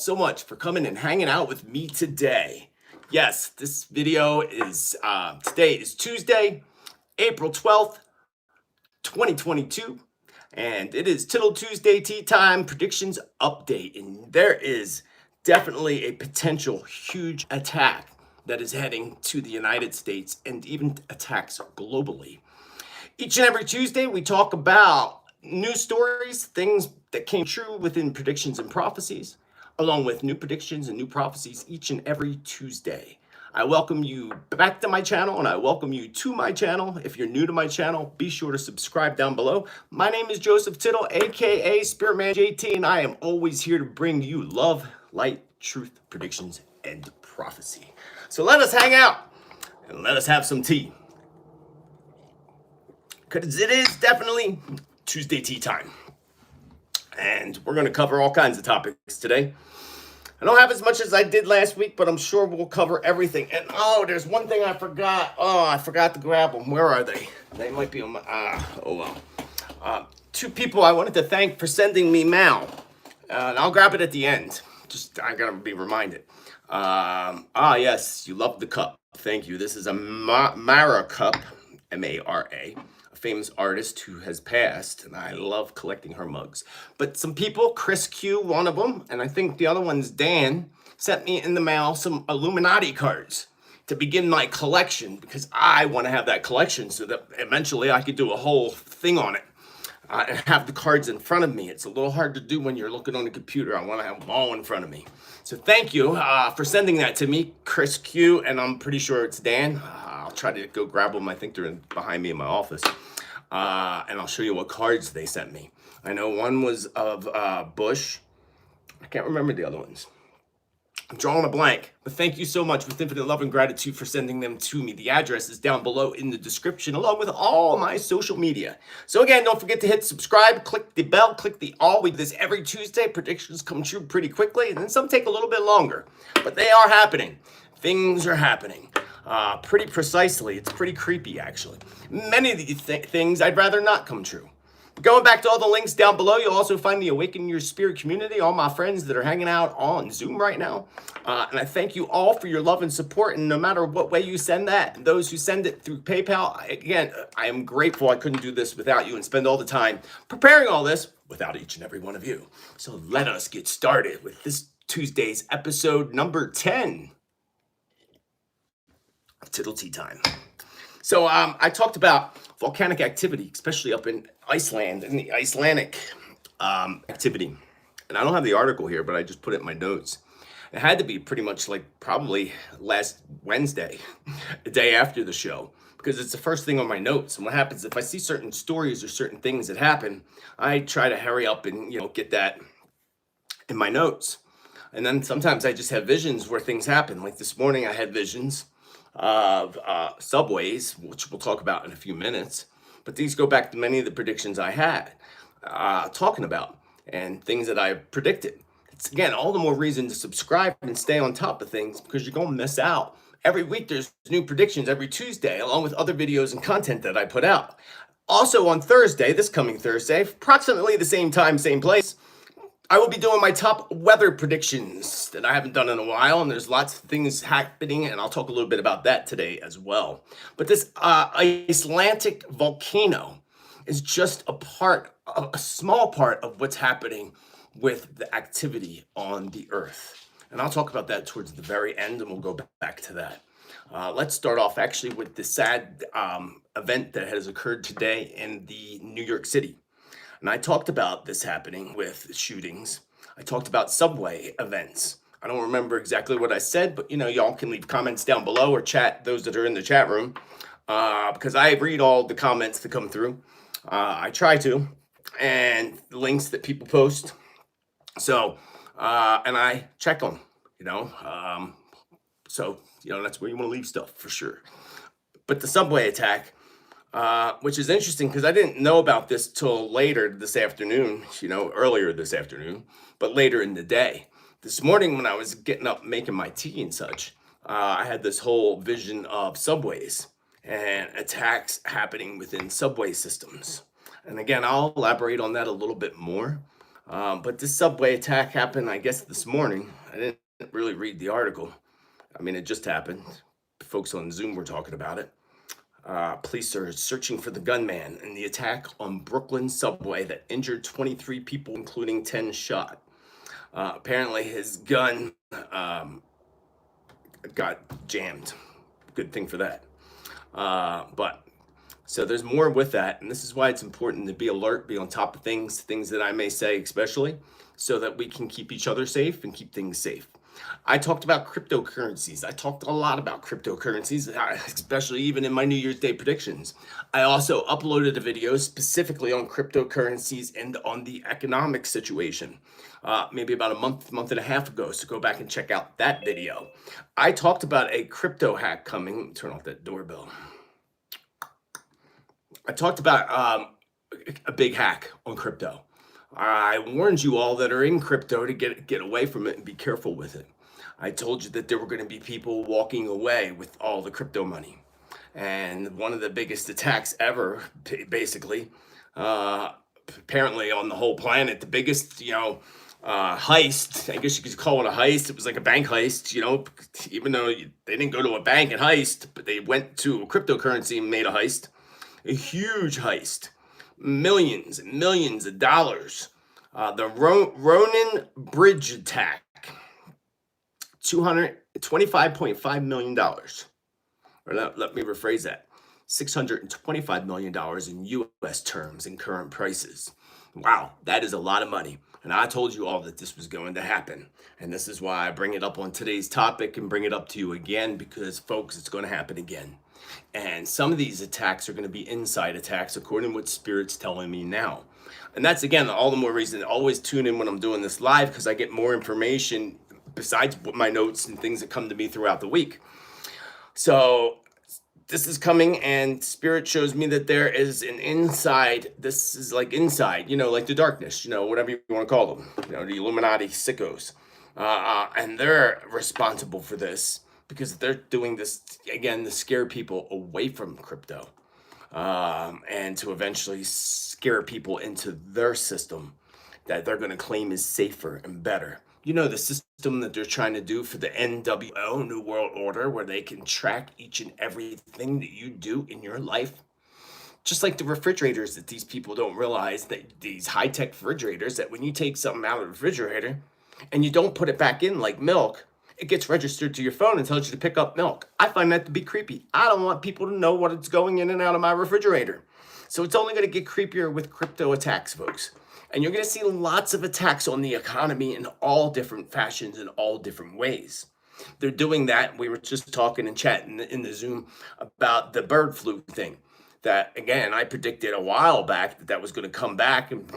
so much for coming and hanging out with me today. Yes, this video is, today is Tuesday, April 12th, 2022, and it is Tittle Tuesday Tea Time Predictions Update, and there is definitely a potential huge attack that is heading to the United States and even attacks globally. Each and every Tuesday, we talk about news stories, things that came true within predictions and prophecies, along with new predictions and new prophecies each and every Tuesday. I welcome you back to my channel, and I welcome you to my channel. If you're new to my channel, be sure to subscribe down below. My name is Joseph Tittel, aka Spiritman J.T, and I am always here to bring you love, light, truth, predictions, and prophecy. So let us hang out and let us have some tea, because it is definitely Tuesday tea time. And we're going to cover all kinds of topics today. I don't have as much as I did last week, but I'm sure we'll cover everything. And oh, there's one thing I forgot. Oh, I forgot to grab them. Where are they? They might be on my, oh well. Two people I wanted to thank for sending me mail. And I'll grab it at the end. I gotta be reminded. Yes, you love the cup. Thank you. This is a Mara cup, M-A-R-A. Famous artist who has passed, and I love collecting her mugs. But some people, Chris Q, one of them, and I think the other one's Dan, sent me in the mail some Illuminati cards to begin my collection, because I want to have that collection so that eventually I could do a whole thing on it and have the cards in front of me. It's a little hard to do when you're looking on the computer. I want to have them all in front of me. So thank you for sending that to me, Chris Q, and I'm pretty sure it's Dan. I'll try to go grab them. I think they're behind me in my office. And I'll show you what cards they sent me. I know one was of Bush. I can't remember the other ones. I'm drawing a blank, but thank you so much with infinite love and gratitude for sending them to me. The address is down below in the description, along with all my social media. So again, don't forget to hit subscribe, click the bell, click the all. We do this every Tuesday. Predictions come true pretty quickly, and then some take a little bit longer, but they are happening. Things are happening. Pretty precisely. It's pretty creepy, actually. Many of these things I'd rather not come true. Going back to all the links down below, you'll also find the Awaken Your Spirit community, all my friends that are hanging out on Zoom right now. And I thank you all for your love and support, and no matter what way you send that, and those who send it through PayPal, again, I am grateful. I couldn't do this without you and spend all the time preparing all this without each and every one of you. So let us get started with this Tuesday's episode number 10. Tittle Tea Time. So I talked about volcanic activity, especially up in Iceland and the Icelandic activity. And I don't have the article here, but I just put it in my notes. It had to be pretty much like probably last Wednesday, the day after the show, because it's the first thing on my notes. And what happens if I see certain stories or certain things that happen, I try to hurry up and get that in my notes. And then sometimes I just have visions where things happen. Like this morning, I had visions of subways, which we'll talk about in a few minutes, but these go back to many of the predictions I had talking about and things that I predicted. It's again all the more reason to subscribe and stay on top of things, because you're gonna miss out. Every week there's new predictions every Tuesday, along with other videos and content that I put out. Also on Thursday, this coming Thursday, approximately the same time, same place, I will be doing my top weather predictions that I haven't done in a while, and there's lots of things happening, and I'll talk a little bit about that today as well. But this Icelandic volcano is just a small part of what's happening with the activity on the Earth. And I'll talk about that towards the very end, and we'll go back to that. Let's start off actually with the sad event that has occurred today in the New York City. And I talked about this happening with shootings. I talked about subway events. I don't remember exactly what I said, but y'all can leave comments down below or chat, those that are in the chat room, because I read all the comments that come through. I try to, and the links that people post. So, and I check them, so, that's where you want to leave stuff for sure. But the subway attack, which is interesting because I didn't know about this till later this afternoon, earlier this afternoon, but later in the day. This morning when I was getting up, making my tea and such, I had this whole vision of subways and attacks happening within subway systems. And again, I'll elaborate on that a little bit more. But this subway attack happened, I guess, this morning. I didn't really read the article. I mean, it just happened. Folks on Zoom were talking about it. Police are searching for the gunman in the attack on Brooklyn subway that injured 23 people, including 10 shot. Apparently, his gun got jammed. Good thing for that. But so there's more with that, and this is why it's important to be alert, be on top of things that I may say, especially so that we can keep each other safe and keep things safe. I talked about cryptocurrencies. I talked a lot about cryptocurrencies, especially even in my New Year's Day predictions. I also uploaded a video specifically on cryptocurrencies and on the economic situation, maybe about a month and a half ago. So go back and check out that video. I talked about a crypto hack coming. Let me turn off that doorbell. I talked about a big hack on crypto. I warned you all that are in crypto to get away from it and be careful with it. I told you that there were going to be people walking away with all the crypto money. And one of the biggest attacks ever, basically, apparently on the whole planet, the biggest, heist, I guess you could call it a heist. It was like a bank heist, even though they didn't go to a bank and heist, but they went to a cryptocurrency and made a heist. A huge heist. Millions and millions of dollars. The Ronin Bridge attack, $225.5 million. Or let me rephrase that. $625 million in U.S. terms in current prices. Wow, that is a lot of money. And I told you all that this was going to happen. And this is why I bring it up on today's topic and bring it up to you again, because, folks, it's going to happen again. And some of these attacks are going to be inside attacks, according to what Spirit's telling me now. And that's, again, all the more reason to always tune in when I'm doing this live, because I get more information besides my notes and things that come to me throughout the week. So this is coming, and Spirit shows me that there is an inside. This is like inside, like the darkness, whatever you want to call them, the Illuminati sickos. And they're responsible for this, because they're doing this, again, to scare people away from crypto, and to eventually scare people into their system that they're going to claim is safer and better. The system that they're trying to do for the NWO, New World Order, where they can track each and everything that you do in your life. Just like the refrigerators, that these people don't realize, that these high-tech refrigerators, that when you take something out of the refrigerator and you don't put it back in, like milk, it gets registered to your phone and tells you to pick up milk. I find that to be creepy. I don't want people to know what it's going in and out of my refrigerator. So it's only going to get creepier with crypto attacks, folks. And you're going to see lots of attacks on the economy in all different fashions, in all different ways. They're doing that. We were just talking and chatting in the Zoom about the bird flu thing. That, again, I predicted a while back that was going to come back. And,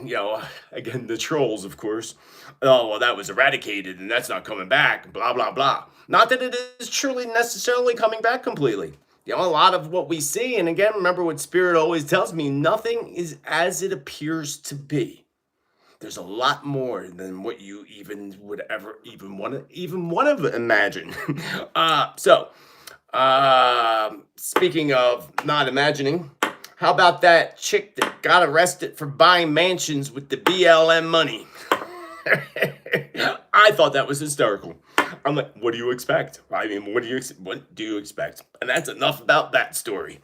again, the trolls, of course. Oh, well, that was eradicated and that's not coming back, blah, blah, blah. Not that it is truly necessarily coming back completely. A lot of what we see, and again, remember what Spirit always tells me, nothing is as it appears to be. There's a lot more than what you even would ever even want to imagine. Speaking of not imagining, how about that chick that got arrested for buying mansions with the BLM money? I thought that was hysterical. I'm like, what do you expect? I mean, what do you expect? And that's enough about that story.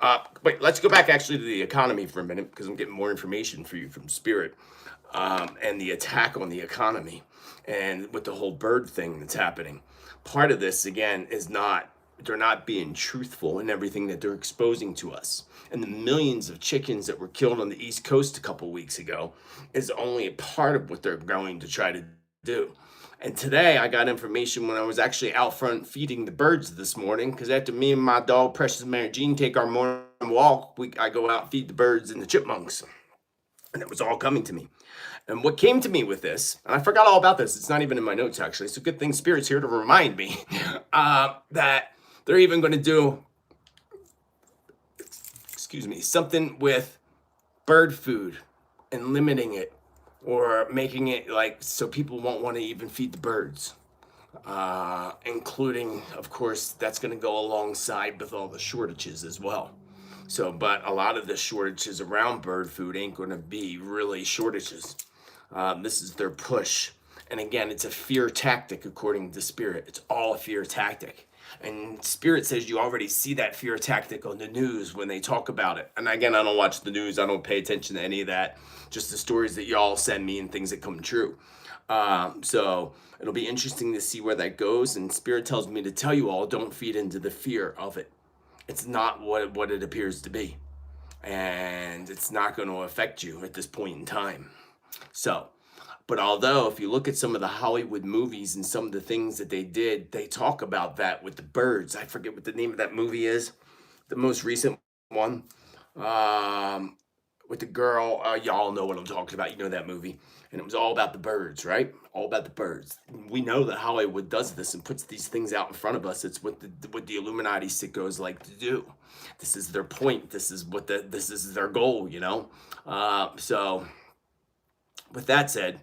But let's go back actually to the economy for a minute, because I'm getting more information for you from Spirit. And the attack on the economy, and with the whole bird thing that's happening. Part of this, again, is they're not being truthful in everything that they're exposing to us. And the millions of chickens that were killed on the East Coast a couple weeks ago is only a part of what they're going to try to do. And today I got information when I was actually out front feeding the birds this morning, because after me and my dog, Precious Mary Jean, take our morning walk, I go out and feed the birds and the chipmunks. And it was all coming to me. And what came to me with this, and I forgot all about this, it's not even in my notes actually, it's a good thing Spirit's here to remind me, that they're even going to do, something with bird food and limiting it, or making it like so people won't want to even feed the birds. Including, of course, that's going to go alongside with all the shortages as well. So, but a lot of the shortages around bird food ain't going to be really shortages. This is their push. And again, it's a fear tactic according to Spirit. It's all a fear tactic. And Spirit says you already see that fear tactic on the news when they talk about it. And again, I don't watch the news. I don't pay attention to any of that. Just the stories that y'all send me and things that come true. So it'll be interesting to see where that goes. And Spirit tells me to tell you all, don't feed into the fear of it. It's not what it appears to be. And it's not going to affect you at this point in time. So, but although if you look at some of the Hollywood movies and some of the things that they did, they talk about that with the birds. I forget what the name of that movie is. The most recent one. With the girl, y'all know what I'm talking about. You know that movie. And it was all about the birds, right? All about the birds. We know that Hollywood does this and puts these things out in front of us. It's what the Illuminati sickos like to do. This is their point. This is their goal, you know? So with that said,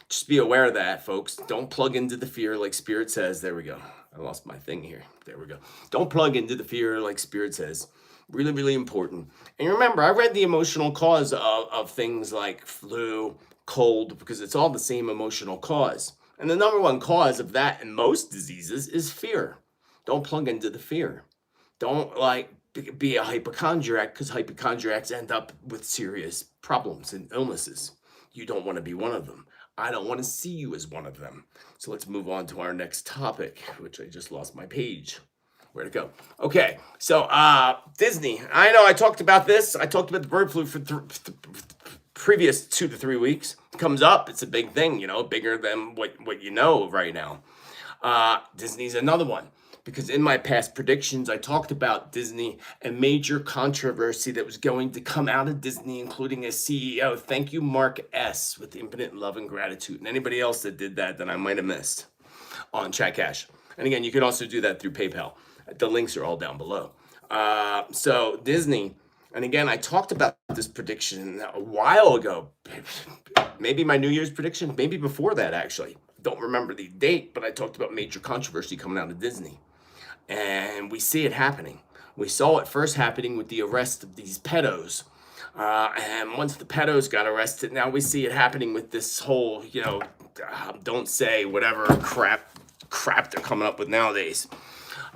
just be aware of that, folks. Don't plug into the fear like Spirit says. There we go. I lost my thing here. There we go. Don't plug into the fear like Spirit says. Really, really important. And remember, I read the emotional cause of things like flu, cold, because it's all the same emotional cause. And the number one cause of that in most diseases is fear. Don't plug into the fear. Don't be a hypochondriac, because hypochondriacs end up with serious problems and illnesses. You don't want to be one of them. I don't want to see you as one of them. So let's move on to our next topic, which I just lost my page. Where'd it go? Okay, so Disney. I know I talked about this. I talked about the bird flu for previous 2 to 3 weeks. It comes up. It's a big thing, you know, bigger than what you know right now. Disney's another one. Because in my past predictions, I talked about Disney and major controversy that was going to come out of Disney, including a CEO. Thank you, Mark S., with infinite love and gratitude. And anybody else that did that I might have missed on Chat Cash. And again, you can also do that through PayPal. The links are all down below. So Disney, and again, I talked about this prediction a while ago. Maybe my New Year's prediction, maybe before that, actually. Don't remember the date, but I talked about major controversy coming out of Disney. And we see it happening. We saw it first happening with the arrest of these pedos. And once the pedos got arrested, now we see it happening with this whole, you know, don't say whatever crap they're coming up with nowadays.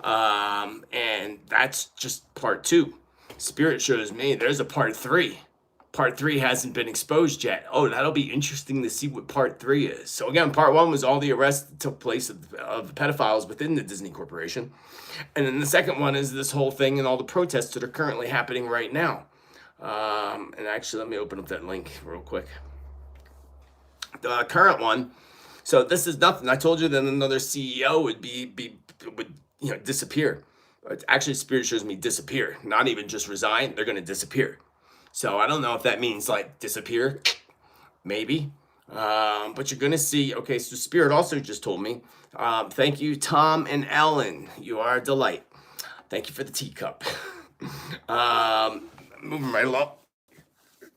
And that's just part 2. Spirit shows me there's a part 3. Part 3 hasn't been exposed yet. Oh, that'll be interesting to see what part 3 is. So again, part 1 was all the arrests that took place of the pedophiles within the Disney Corporation. And then the second one is this whole thing and all the protests that are currently happening right now. And actually, let me open up that link real quick. The current one. So this is nothing. I told you that another CEO would would disappear. Actually, Spirit shows me disappear. Not even just resign. They're going to disappear. So I don't know if that means like disappear, maybe. But you're going to see, okay, so Spirit also just told me, thank you, Tom and Ellen. You are a delight. Thank you for the teacup. Moving right along.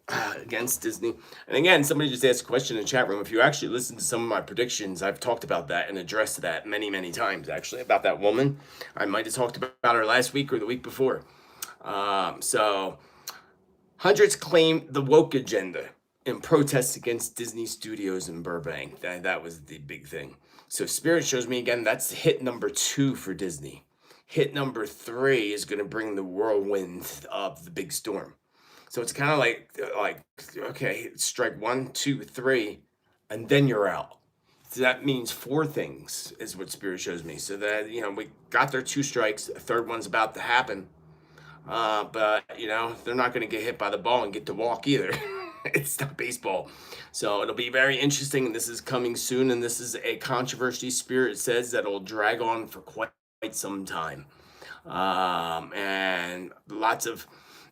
Against Disney. And again, somebody just asked a question in the chat room. If you actually listen to some of my predictions, I've talked about that and addressed that many, many times, actually, about that woman. I might have talked about her last week or the week before. So hundreds claim the woke agenda in protests against Disney Studios in Burbank. That was the big thing. So Spirit shows me again, that's hit number 2 for Disney. Hit number 3 is going to bring the whirlwind of the big storm. So it's kind of like, okay, strike 1, 2, 3, and then you're out. So that means 4 things is what Spirit shows me. So that, you know, we got their 2 strikes. A third one's about to happen. But, you know, they're not going to get hit by the ball and get to walk either. It's not baseball. So it'll be very interesting. And this is coming soon. And this is a controversy, Spirit says, that will drag on for quite some time. And lots of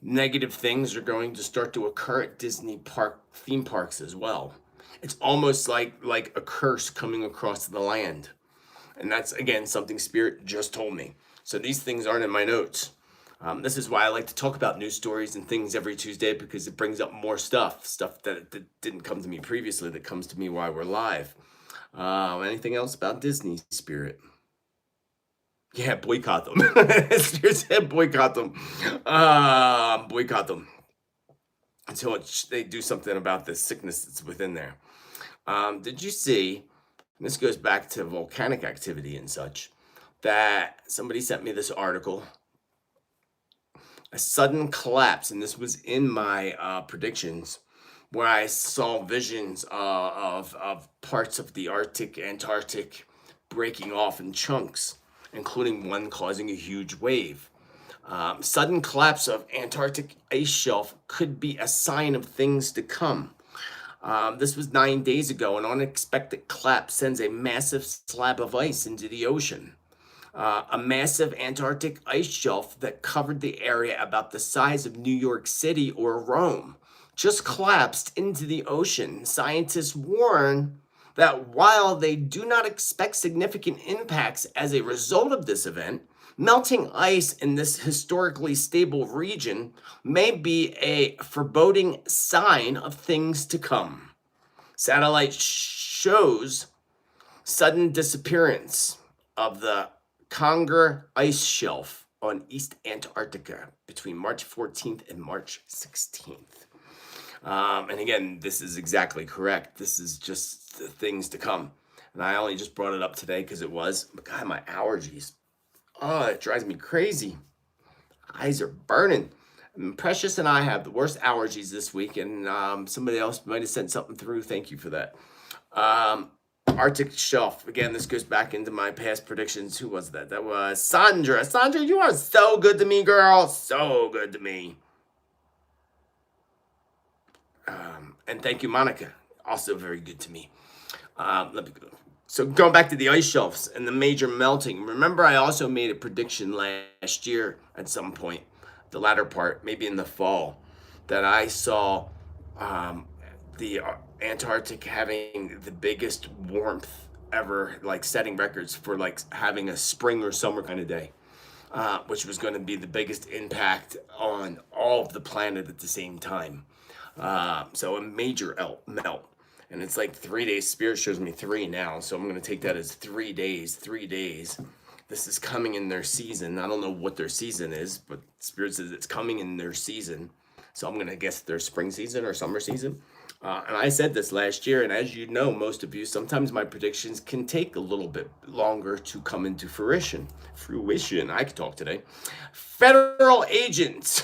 negative things are going to start to occur at Disney theme parks as well. It's almost like a curse coming across the land. And that's, again, something Spirit just told me. So these things aren't in my notes. This is why I like to talk about news stories and things every Tuesday, because it brings up more stuff that didn't come to me previously, that comes to me while we're live. Anything else about Disney, Spirit? Yeah, boycott them. Spirit said boycott them. Boycott them until they do something about the sickness that's within there. Did you see, and this goes back to volcanic activity and such, that somebody sent me this article, a sudden collapse, and this was in my predictions, where I saw visions of parts of the Arctic, Antarctic breaking off in chunks, including one causing a huge wave. Sudden collapse of Antarctic ice shelf could be a sign of things to come. This was 9 days ago. An unexpected collapse sends a massive slab of ice into the ocean. A massive Antarctic ice shelf that covered the area about the size of New York City or Rome just collapsed into the ocean. Scientists warn that while they do not expect significant impacts as a result of this event, melting ice in this historically stable region may be a foreboding sign of things to come. Satellite shows sudden disappearance of the Conger ice shelf on East Antarctica between March 14th and March 16th. And again, this is exactly correct. This is just the things to come. And I only just brought it up today because it was, but God, my allergies. Oh, it drives me crazy. Eyes are burning. And Precious and I have the worst allergies this week, and somebody else might have sent something through. Thank you for that. Arctic shelf. Again, this goes back into my past predictions. Who was that? That was Sandra. Sandra, you are so good to me, girl. So good to me. And thank you, Monica. Also very good to me. Let me go. So going back to the ice shelves and the major melting. Remember, I also made a prediction last year at some point, the latter part, maybe in the fall, that I saw the Antarctic having the biggest warmth ever, like setting records for like having a spring or summer kind of day, which was going to be the biggest impact on all of the planet at the same time. So a major melt. And it's like 3 days. Spirit shows me 3 now. So I'm going to take that as 3 days, 3 days. This is coming in their season. I don't know what their season is, but Spirit says it's coming in their season. So I'm going to guess their spring season or summer season. And I said this last year, and as you know, most of you, sometimes my predictions can take a little bit longer to come into fruition. I could talk today. Federal agents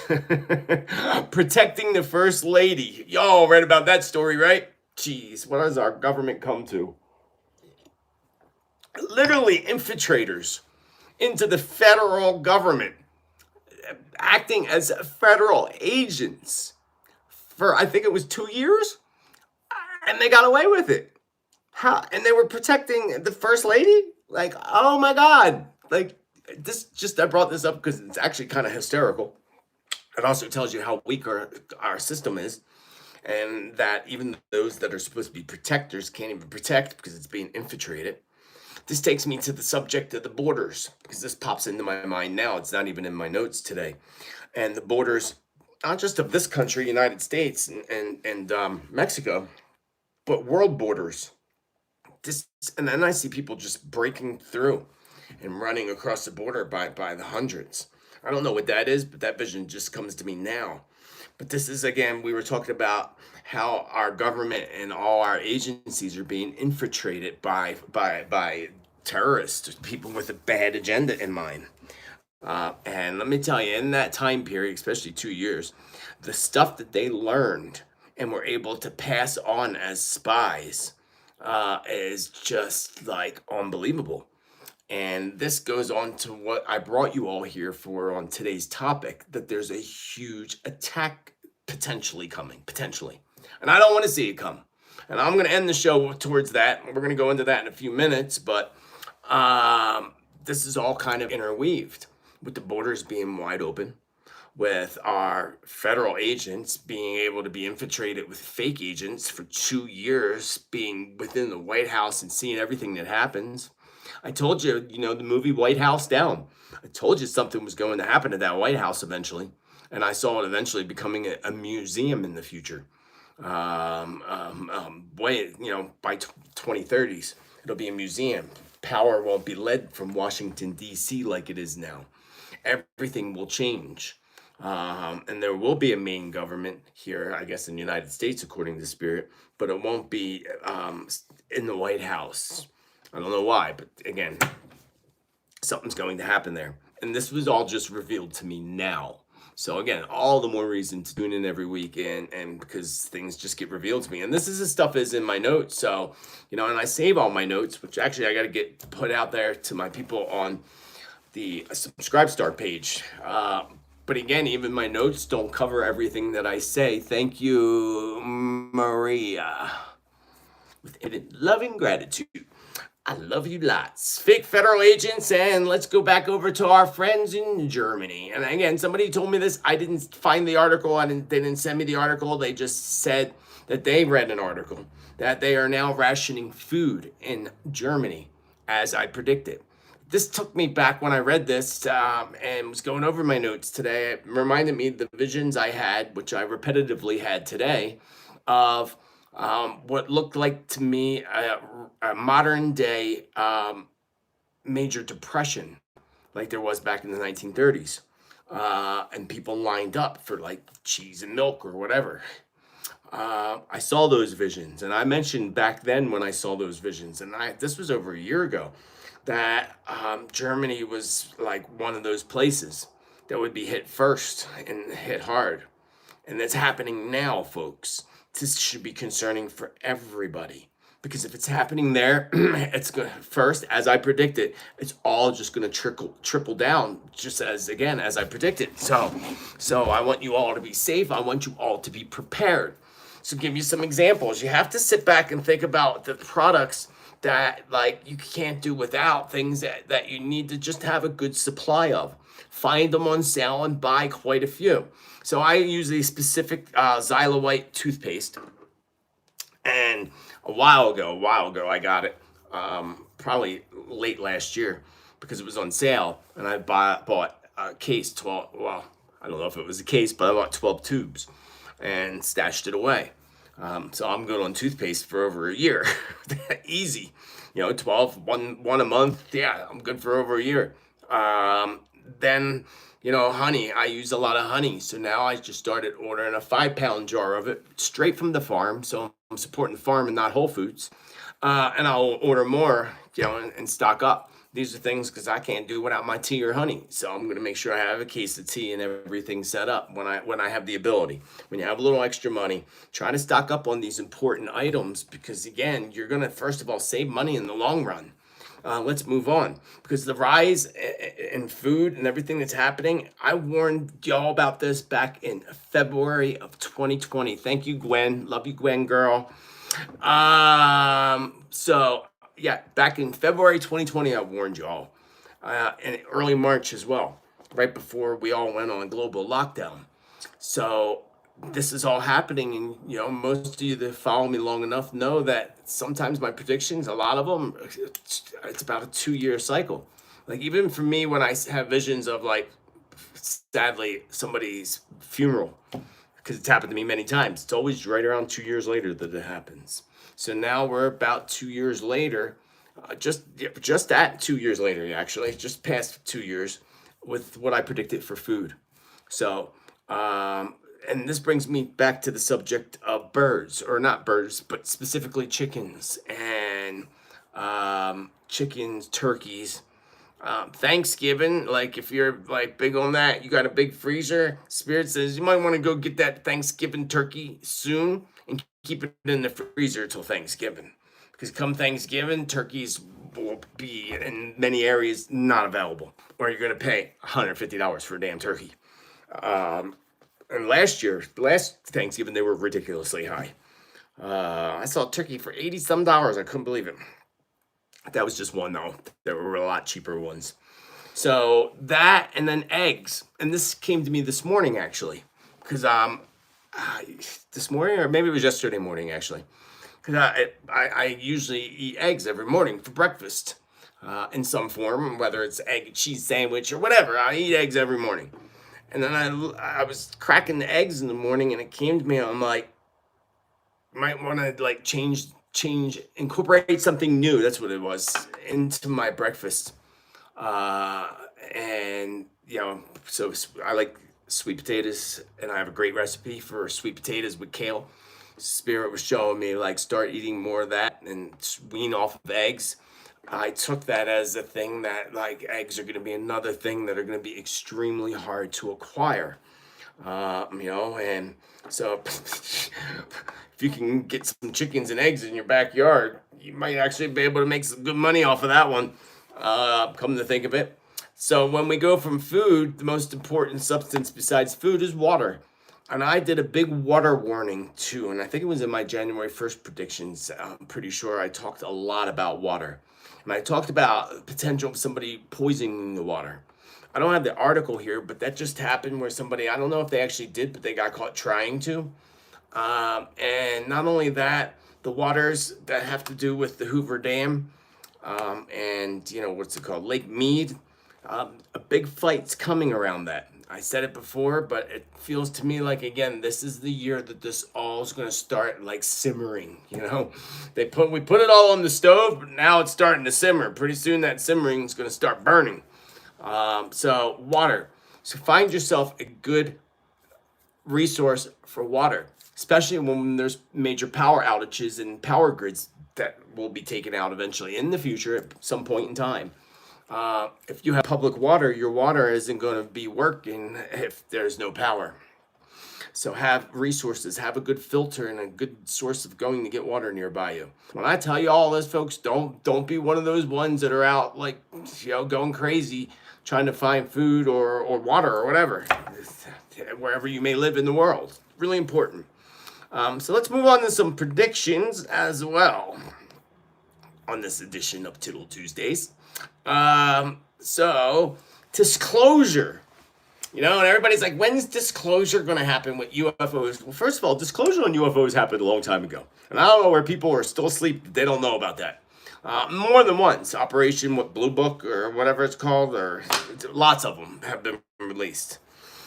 protecting the First Lady. Y'all read about that story, right? Jeez, what has our government come to? Literally infiltrators into the federal government, acting as federal agents for, I think it was 2 years, and they got away with it. How? And they were protecting the First Lady? Like, oh my God. Like, this just, I brought this up because it's actually kind of hysterical. It also tells you how weak our system is, and that even those that are supposed to be protectors can't even protect because it's being infiltrated. This takes me to the subject of the borders, because this pops into my mind now. It's not even in my notes today. And the borders, not just of this country, United States and Mexico, but world borders. And then I see people just breaking through and running across the border by the hundreds. I don't know what that is, but that vision just comes to me now. But this is, again, we were talking about how our government and all our agencies are being infiltrated by terrorists, people with a bad agenda in mind. And let me tell you, in that time period, especially 2 years, the stuff that they learned and were able to pass on as spies is just like unbelievable. And this goes on to what I brought you all here for on today's topic, that there's a huge attack potentially coming, potentially. And I don't want to see it come. And I'm going to end the show towards that. We're going to go into that in a few minutes, but this is all kind of interweaved with the borders being wide open, with our federal agents being able to be infiltrated with fake agents for 2 years, being within the White House and seeing everything that happens. I told you, the movie White House Down. I told you something was going to happen to that White House eventually. And I saw it eventually becoming a museum in the future. By 2030s, it'll be a museum. Power won't be led from Washington, D.C. like it is now. Everything will change. And there will be a main government here, I guess, in the United States, according to Spirit, but it won't be in the White House. I don't know why, but again, something's going to happen there. And this was all just revealed to me now. So again, all the more reason to tune in every week, and because things just get revealed to me. And this is the stuff is in my notes. So, and I save all my notes, which actually I got to get put out there to my people on the Subscribe Star page. But again, even my notes don't cover everything that I say. Thank you, Maria. With loving gratitude. I love you lots. Fake federal agents, and let's go back over to our friends in Germany. And again, somebody told me this. I didn't find the article. They didn't send me the article. They just said that they read an article that they are now rationing food in Germany, as I predicted. This took me back when I read this and was going over my notes today. It reminded me of the visions I had, which I repetitively had today, of what looked like to me a modern day major depression, like there was back in the 1930s, and people lined up for like cheese and milk or whatever. I saw those visions, and I mentioned back then when I saw those visions, and this was over a year ago, that Germany was like one of those places that would be hit first and hit hard. And that's happening now, folks. This should be concerning for everybody, because if it's happening there, it's going to first, as I predicted, it's all just going to trickle down, just as I predicted. So I want you all to be safe. I want you all to be prepared. So give you some examples. You have to sit back and think about the products that like you can't do without, things that you need to just have a good supply of. Find them on sale and buy quite a few. So I use a specific Xylowhite toothpaste, and a while ago I got it, probably late last year, because it was on sale, and I bought a case, 12, well, I don't know if it was a case, but I bought 12 tubes and stashed it away. So I'm good on toothpaste for over a year. Easy, 12, one a month. Yeah, I'm good for over a year. Then, honey, I use a lot of honey. So now I just started ordering a 5-pound jar of it straight from the farm. So I'm supporting the farm and not Whole Foods. And I'll order more, and stock up. These are things because I can't do without my tea or honey. So I'm going to make sure I have a case of tea and everything set up when I have the ability. When you have a little extra money, try to stock up on these important items, because again, you're going to first of all save money in the long run. Let's move on, because the rise in food and everything that's happening, I warned y'all about this back in February of 2020. Thank you, Gwen. Love you, Gwen girl. So yeah, back in February 2020, I warned y'all, and early March as well, right before we all went on global lockdown. So this is all happening, and most of you that follow me long enough know that sometimes my predictions, a lot of them, it's about a 2-year cycle. Like even for me, when I have visions of like, sadly, somebody's funeral, because it's happened to me many times, it's always right around 2 years later that it happens. So now we're about 2 years later, just at 2 years later, actually, just past 2 years, with what I predicted for food. So, and this brings me back to the subject of birds, or not birds, but specifically chickens and turkeys. Thanksgiving, like if you're like big on that, you got a big freezer. Spirit says you might want to go get that Thanksgiving turkey soon and keep it in the freezer till Thanksgiving, because come Thanksgiving, turkeys will be in many areas not available, or you're going to pay $150 for a damn turkey. And last Thanksgiving, they were ridiculously high. I saw a turkey for $80 some. I couldn't believe it. That was just one, though. There were a lot cheaper ones. So that, and then eggs. And this came to me this morning, actually. Because this morning, or maybe it was yesterday morning, actually. Because I usually eat eggs every morning for breakfast. In some form, whether it's egg and cheese sandwich or whatever. I eat eggs every morning. And then I was cracking the eggs in the morning, and it came to me, I'm like, might want to like incorporate something new. That's what it was, into my breakfast. And so I like sweet potatoes, and I have a great recipe for sweet potatoes with kale. Spirit was showing me like start eating more of that and wean off of eggs. I took that as a thing that like eggs are going to be another thing that are going to be extremely hard to acquire. And so if you can get some chickens and eggs in your backyard, you might actually be able to make some good money off of that one. Come to think of it. So when we go from food, the most important substance besides food is water. And I did a big water warning too. And I think it was in my January 1st predictions. I'm pretty sure I talked a lot about water. And I talked about the potential of somebody poisoning the water. I don't have the article here, but that just happened where somebody, I don't know if they actually did, but they got caught trying to. And not only that, the waters that have to do with the Hoover Dam and, what's it called? Lake Mead. A big fight's coming around that. I said it before, but it feels to me like, again, this is the year that this all is going to start like simmering. We put it all on the stove, but now it's starting to simmer. Pretty soon that simmering is going to start burning. So water. So find yourself a good resource for water, especially when there's major power outages and power grids that will be taken out eventually in the future at some point in time. If you have public water, your water isn't going to be working if there's no power. So have resources, have a good filter and a good source of going to get water nearby you. When I tell you all this, folks, don't be one of those ones that are out like, going crazy trying to find food or water or whatever, wherever you may live in the world. Really important. So let's move on to some predictions as well on this edition of Tittle Tuesdays. So disclosure, and everybody's like, when's disclosure going to happen with UFOs? Well, first of all, disclosure on UFOs happened a long time ago. And I don't know where people are still asleep. They don't know about that. More than once. Operation Blue Book or whatever it's called, or lots of them have been released.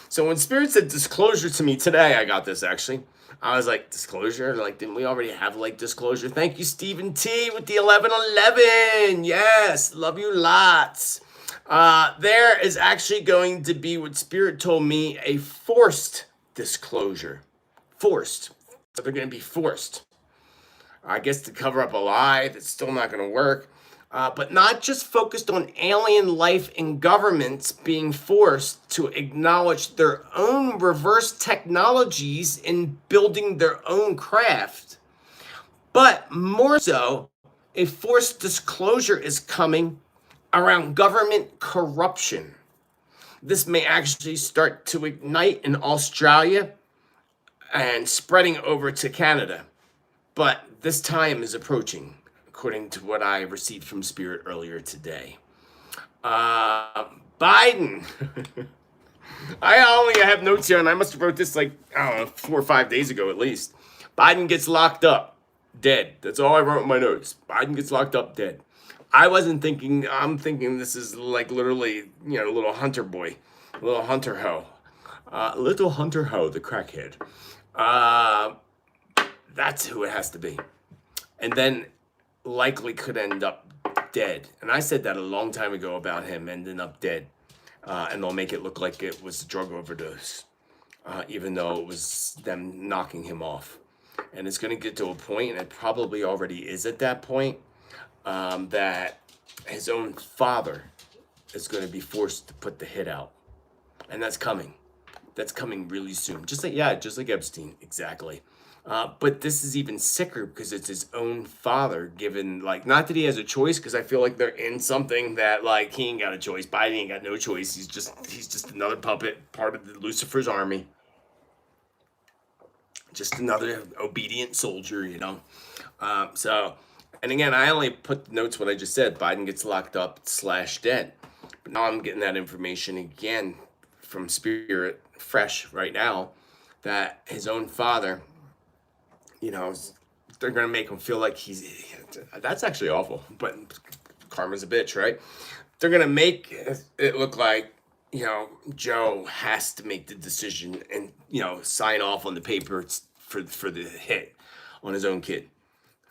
So when Spirit said disclosure to me today, I got this actually. I was like, disclosure? Like, didn't we already have like disclosure? Thank you, Stephen T with the 1111. Yes, love you lots. There is actually going to be what Spirit told me, a forced disclosure. Forced. So they're going to be forced. I guess to cover up a lie that's still not going to work. But not just focused on alien life and governments being forced to acknowledge their own reverse technologies in building their own craft, but more so, a forced disclosure is coming around government corruption. This may actually start to ignite in Australia and spreading over to Canada, but this time is approaching, according to what I received from Spirit earlier today. Biden. I only have notes here, and I must have wrote this 4 or 5 days ago at least. Biden gets locked up, dead. That's all I wrote in my notes. Biden gets locked up, dead. I'm thinking this is like literally, little hunter boy, little hunter hoe. Little hunter hoe, the crackhead. That's who it has to be. And then likely could end up dead. And I said that a long time ago about him ending up dead. And they'll make it look like it was a drug overdose, even though it was them knocking him off. And it's going to get to a point, and it probably already is at that point, that his own father is going to be forced to put the hit out. And that's coming. That's coming really soon. Just like Epstein, exactly. But this is even sicker because it's his own father given, not that he has a choice, because I feel like they're in something that, he ain't got a choice. Biden ain't got no choice. He's just another puppet, part of the Lucifer's army. Just another obedient soldier, and again, I only put the notes what I just said. Biden gets locked up / dead. But now I'm getting that information again from Spirit, fresh right now, that his own father, they're going to make him feel like that's actually awful, but karma's a bitch, right? They're going to make it look like, Joe has to make the decision and, sign off on the paper for the hit on his own kid.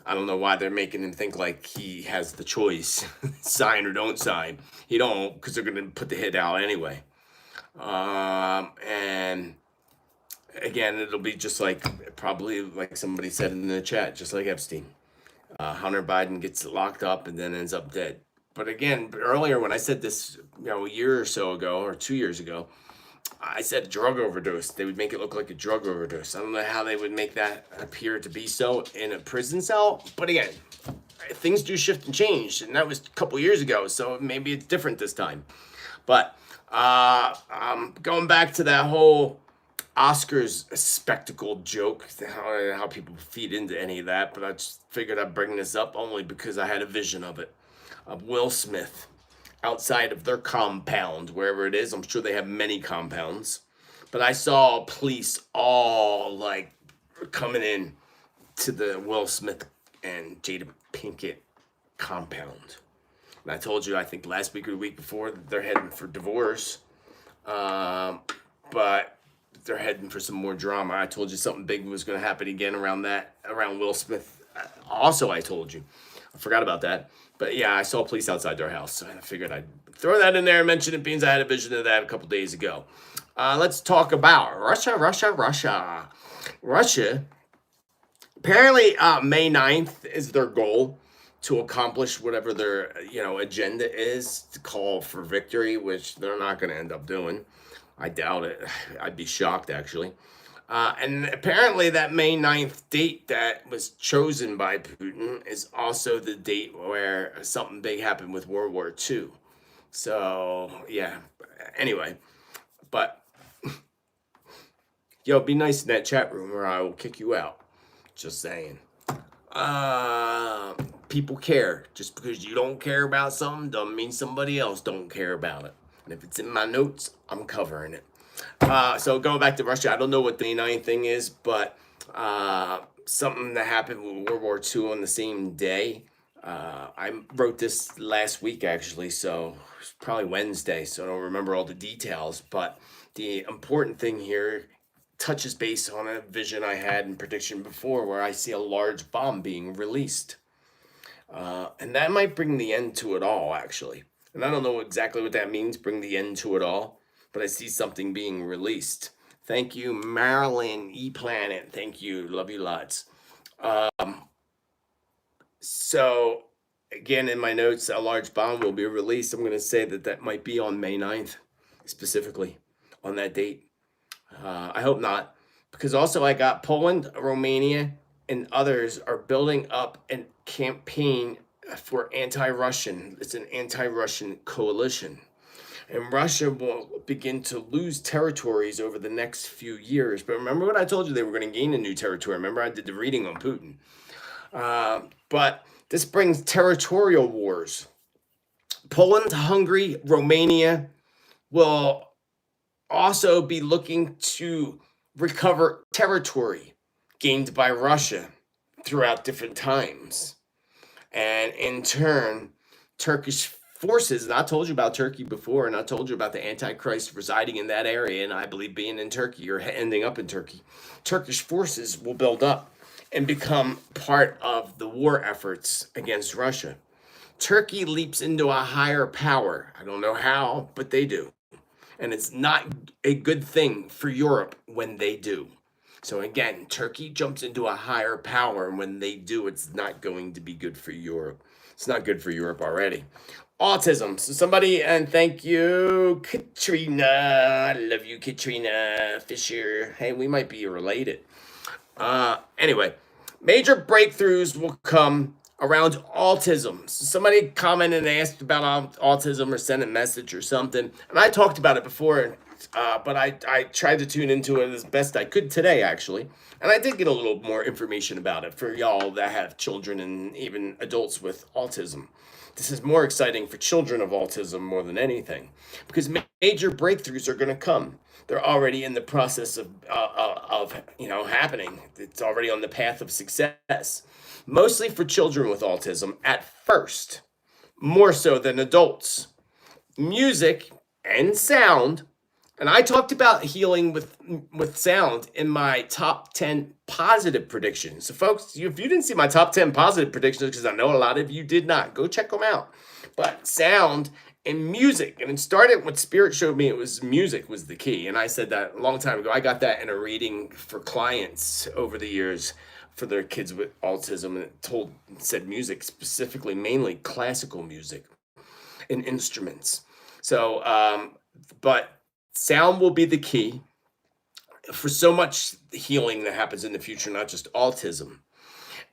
I don't know why they're making him think like he has the choice, sign or don't sign. He don't, because they're going to put the hit out anyway. And again, it'll be just like, probably like somebody said in the chat, just like Epstein. Hunter Biden gets locked up and then ends up dead. But again, earlier when I said this, a year or so ago, or 2 years ago, I said drug overdose. They would make it look like a drug overdose. I don't know how they would make that appear to be so in a prison cell. But again, things do shift and change, and that was a couple years ago, so maybe it's different this time. But going back to that whole Oscars spectacle joke, how people feed into any of that, but I just figured I'd bring this up only because I had a vision of it, of Will Smith outside of their compound, wherever it is. I'm sure they have many compounds, but I saw police all like coming in to the Will Smith and Jada Pinkett compound. And I told you, I think last week or the week before, that they're heading for divorce, but they're heading for some more drama. I told you something big was going to happen again around Will Smith. Also, I told you. I forgot about that. But yeah, I saw police outside their house. So I figured I'd throw that in there and mention it, being I had a vision of that a couple days ago. Let's talk about Russia. Russia, apparently May 9th is their goal to accomplish whatever their agenda is, to call for victory, which they're not going to end up doing. I doubt it. I'd be shocked, actually. And apparently that May 9th date that was chosen by Putin is also the date where something big happened with World War II. So, yeah. Anyway, but, yo, be nice in that chat room or I will kick you out. Just saying. People care. Just because you don't care about something doesn't mean somebody else don't care about it. And if it's in my notes, I'm covering it. So going back to Russia, I don't know what the 9th thing is, but something that happened with World War II on the same day. I wrote this last week, actually, so it's probably Wednesday, so I don't remember all the details. But the important thing here touches base on a vision I had and prediction before, where I see a large bomb being released. And that might bring the end to it all, actually. And I don't know exactly what that means, bring the end to it all, but I see something being released. Thank you, Marilyn E. Planet. Thank you. Love you lots. So, again, in my notes, a large bomb will be released. I'm going to say that might be on May 9th, specifically on that date. I hope not, because also I got Poland, Romania, and others are building up a campaign for anti-Russian. It's an anti-Russian coalition. And Russia will begin to lose territories over the next few years. But remember what I told you, they were going to gain a new territory. Remember I did the reading on Putin. But this brings territorial wars. Poland, Hungary, Romania will also be looking to recover territory gained by Russia throughout different times. And in turn, Turkish forces, and I told you about Turkey before, and I told you about the Antichrist residing in that area, and I believe being in Turkey or ending up in Turkey. Turkish forces will build up and become part of the war efforts against Russia. Turkey leaps into a higher power. I don't know how, but they do. And it's not a good thing for Europe when they do. So again, Turkey jumps into a higher power, and when they do, it's not going to be good for Europe. It's not good for Europe already. Autism. So somebody, and thank you, Katrina. I love you, Katrina Fisher. Hey, we might be related. Anyway, major breakthroughs will come around autism. So somebody commented and asked about autism or sent a message or something. And I talked about it before, but I tried to tune into it as best I could today, actually. And I did get a little more information about it for y'all that have children and even adults with autism. This is more exciting for children of autism more than anything, because major breakthroughs are going to come. They're already in the process of happening. It's already on the path of success. Mostly for children with autism at first, more so than adults. Music and sound, and I talked about healing with sound in my top 10 positive predictions. So folks, if you didn't see my top 10 positive predictions, because I know a lot of you did not, go check them out. But sound in music. And it started, what Spirit showed me, it was music was the key. And I said that a long time ago. I got that in a reading for clients over the years for their kids with autism, and it said music, specifically mainly classical music and instruments. So but sound will be the key for so much healing that happens in the future, not just autism.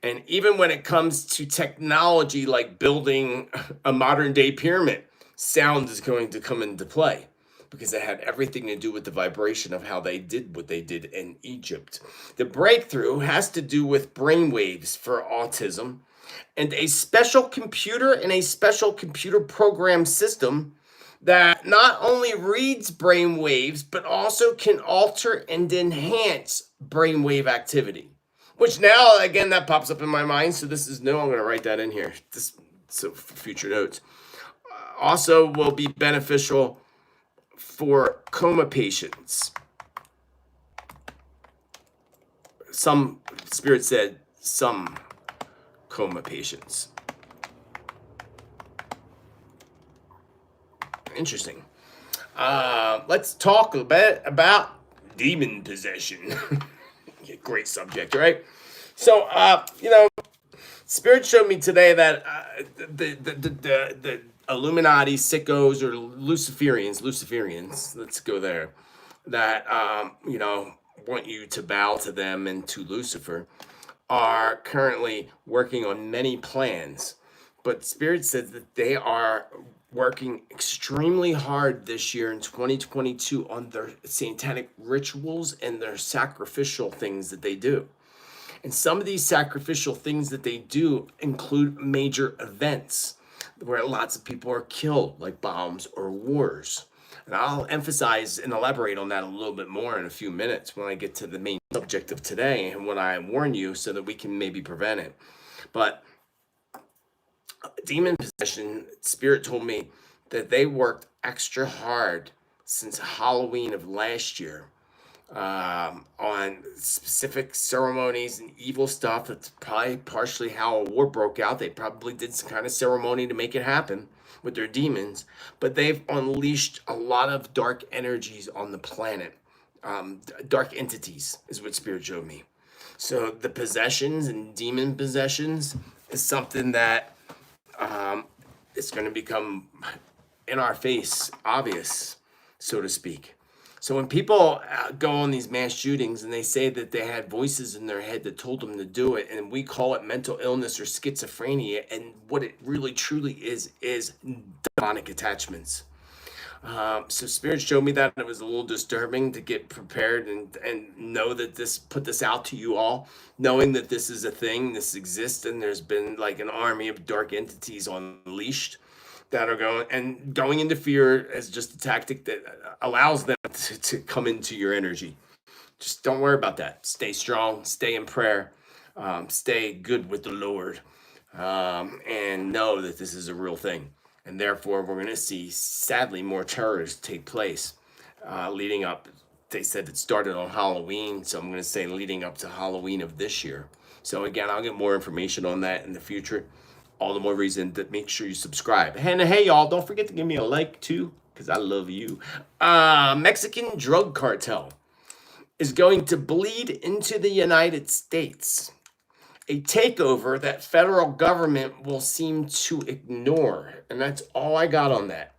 And even when it comes to technology, like building a modern day pyramid, sound is going to come into play because it had everything to do with the vibration of how they did what they did in Egypt. The breakthrough has to do with brain waves for autism and a special computer and a special computer program system that not only reads brain waves, but also can alter and enhance brainwave activity. Which now, again, that pops up in my mind. So this is no, I'm going to write that in here. So for future notes. Also will be beneficial for coma patients. Some, Spirit said, some coma patients. Interesting. Let's talk a bit about demon possession. Great subject, right? So, Spirit showed me today that the Illuminati sickos or Luciferians, let's go there, that want you to bow to them and to Lucifer, are currently working on many plans. But Spirit says that they are working extremely hard this year in 2022 on their satanic rituals and their sacrificial things that they do. And some of these sacrificial things that they do include major events where lots of people are killed, like bombs or wars. And I'll emphasize and elaborate on that a little bit more in a few minutes when I get to the main subject of today and when I warn you so that we can maybe prevent it. But demon possession, Spirit told me that they worked extra hard since Halloween of last year on specific ceremonies and evil stuff. That's probably partially how a war broke out. They probably did some kind of ceremony to make it happen with their demons, but they've unleashed a lot of dark energies on the planet. Dark entities is what Spirit showed me. So the possessions and demon possessions is something that it's going to become in our face, obvious, so to speak. So when people go on these mass shootings and they say that they had voices in their head that told them to do it, and we call it mental illness or schizophrenia, and what it really truly is demonic attachments. So Spirit showed me that it was a little disturbing to get prepared and know that put this out to you all, knowing that this is a thing, this exists, and there's been like an army of dark entities unleashed that are going into fear as just a tactic that allows them to come into your energy. Just don't worry about that. Stay strong, stay in prayer, stay good with the Lord, and know that this is a real thing. And therefore, we're going to see, sadly, more terrors take place leading up. They said it started on Halloween, so I'm going to say leading up to Halloween of this year. So again, I'll get more information on that in the future. All the more reason to make sure you subscribe. And hey, y'all, don't forget to give me a like, too, because I love you. Mexican drug cartel is going to bleed into the United States. A takeover that federal government will seem to ignore. And that's all I got on that.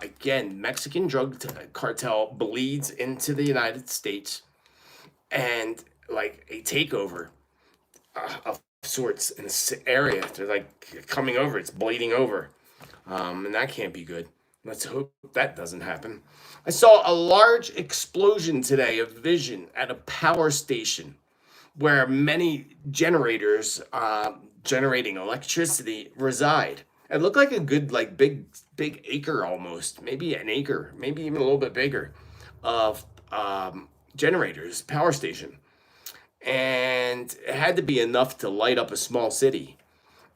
Again, Mexican drug cartel bleeds into the United States. And like a takeover of sorts in this area. They're like coming over. It's bleeding over. And that can't be good. Let's hope that doesn't happen. I saw a large explosion today of vision at a power station where many generators generating electricity reside. It looked like a good, like big acre almost, maybe an acre, maybe even a little bit bigger of generators, power station. And it had to be enough to light up a small city.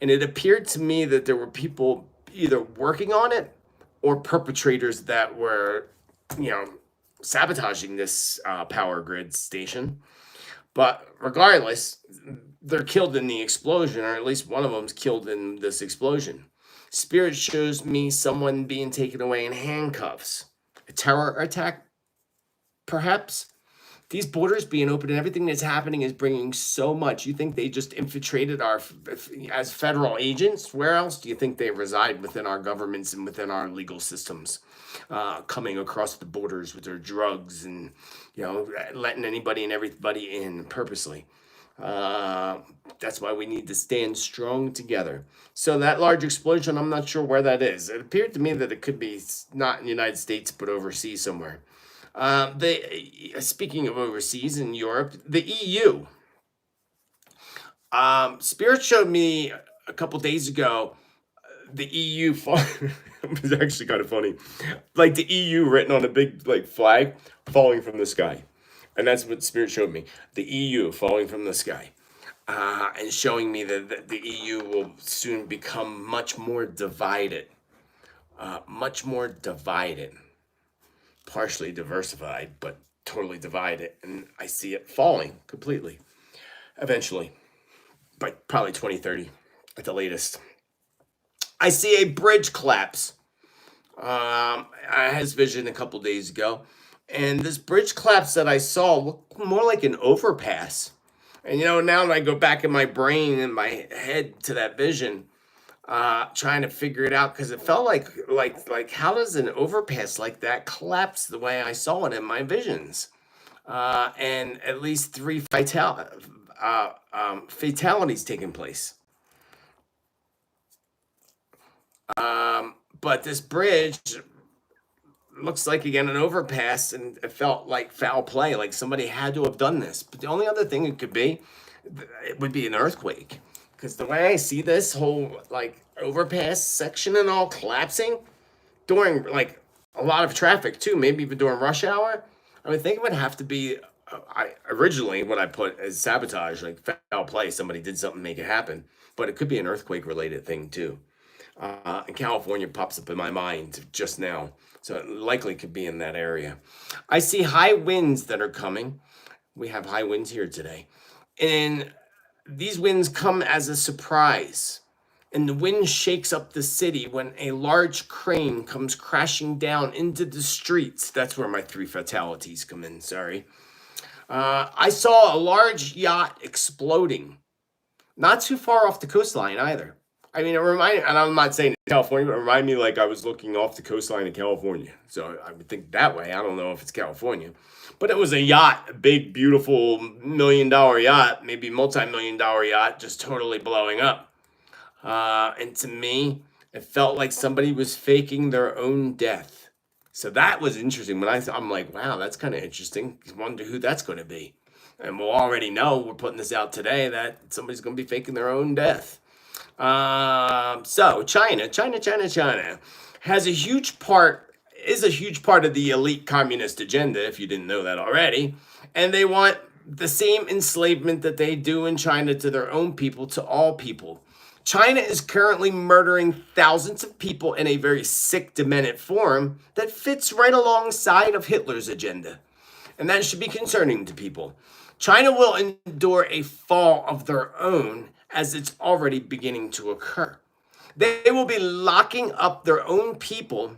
And it appeared to me that there were people either working on it or perpetrators that were, sabotaging this power grid station. But regardless, they're killed in the explosion, or at least one of them's killed in this explosion. Spirit shows me someone being taken away in handcuffs. A terror attack, perhaps? These borders being open and everything that's happening is bringing so much. You think they just infiltrated as federal agents? Where else do you think they reside within our governments and within our legal systems? Coming across the borders with their drugs and, letting anybody and everybody in purposely. That's why we need to stand strong together. So that large explosion, I'm not sure where that is. It appeared to me that it could be not in the United States, but overseas somewhere. Speaking of overseas in Europe, the EU. Spirit showed me a couple days ago the EU. It was actually kind of funny, like the EU written on a big flag falling from the sky, and that's what Spirit showed me. The EU falling from the sky, and showing me that the EU will soon become much more divided, partially diversified, but totally divided. And I see it falling completely eventually, by probably 2030 at the latest. I see a bridge collapse. I had this vision a couple days ago, and this bridge collapse that I saw looked more like an overpass. And now that I go back in my brain and my head to that vision, trying to figure it out, because it felt like how does an overpass like that collapse the way I saw it in my visions? And at least 3 fatalities taking place. But this bridge looks like, again, an overpass, and it felt like foul play, like somebody had to have done this. But the only other thing it could be, it would be an earthquake. Because the way I see this whole overpass section and all collapsing during a lot of traffic too, maybe even during rush hour, I would think it would have to be, originally what I put as sabotage, like foul play, somebody did something to make it happen. But it could be an earthquake related thing too. And California pops up in my mind just now. So it likely could be in that area. I see high winds that are coming. We have high winds here today. And these winds come as a surprise. And the wind shakes up the city when a large crane comes crashing down into the streets. That's where my 3 fatalities come in, sorry. I saw a large yacht exploding. Not too far off the coastline either. I mean, it reminded, and I'm not saying California, but it reminded me like I was looking off the coastline of California. So I would think that way. I don't know if it's California. But it was a yacht, a big, beautiful $1 million yacht, maybe multi-million-dollar yacht, just totally blowing up. And to me, it felt like somebody was faking their own death. So that was interesting. When I'm like, wow, that's kind of interesting. I wonder who that's going to be. And we'll already know, we're putting this out today, that somebody's going to be faking their own death. So China has a huge part, is a huge part of the elite communist agenda, if you didn't know that already. And they want the same enslavement that they do in China to their own people, to all people. China is currently murdering thousands of people in a very sick, demented form that fits right alongside of Hitler's agenda. And that should be concerning to people. China will endure a fall of their own, as it's already beginning to occur. They will be locking up their own people.